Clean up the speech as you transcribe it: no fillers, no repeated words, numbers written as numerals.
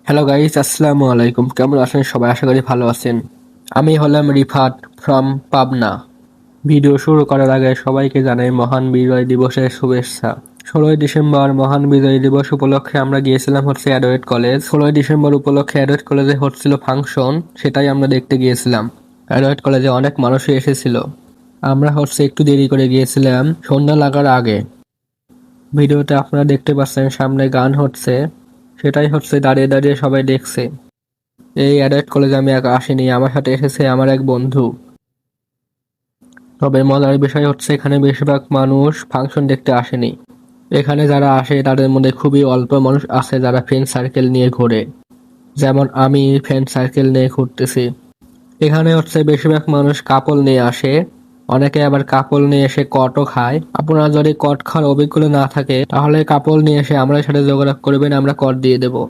Hello guys, আসসালামু আলাইকুম। কেমন আছেন সবাই? আশা করি ভালো আছেন। আমি হলাম রিফাত ফ্রম পাবনা। ভিডিও শুরু করার আগে সবাইকে জানাই মহান বিজয় দিবসের শুভেচ্ছা। 16ই ডিসেম্বর মহান বিজয় দিবস উপলক্ষে আমরা গিয়েছিলাম অ্যাডওয়েট কলেজ। 16ই ডিসেম্বর উপলক্ষে অ্যাডওয়েট কলেজে হচ্ছিল ফাংশন, সেটাই আমরা দেখতে গিয়েছিলাম। অ্যাডওয়েট কলেজে অনেক মানুষই এসেছিল। আমরা একটু দেরি করে গিয়েছিলাম, সন্ধ্যা লাগার আগে। ভিডিওতে আপনারা দেখতে পাচ্ছেন সামনে গান হচ্ছে, সেটাই দাঁড়িয়ে দাঁড়িয়ে সবাই দেখছে। এই অ্যাডওয়েট কলেজে আমি একা আসিনি, আমার সাথে এসেছে আমার এক বন্ধু। তবে মজার বিষয় এখানে বেশিরভাগ মানুষ ফাংশন দেখতে আসেনি। এখানে যারা আসে তাদের মধ্যে খুবই অল্প মানুষ আছে যারা ফ্রেন্ড সার্কেল নিয়ে ঘোরে, যেমন আমি ফ্রেন্ড সার্কেল নিয়ে ঘুরতেছি। এখানে বেশিরভাগ মানুষ কাপল নিয়ে আসে, অনেকে আবার কাপল নিয়ে এসে কটও খায়। আপনার যদি কট খাওয়ার অভিজ্ঞতা না থাকে তাহলে কাপল নিয়ে এসে আমাদের সাথে যোগাযোগ করবেন, আমরা কট দিয়ে দেবো।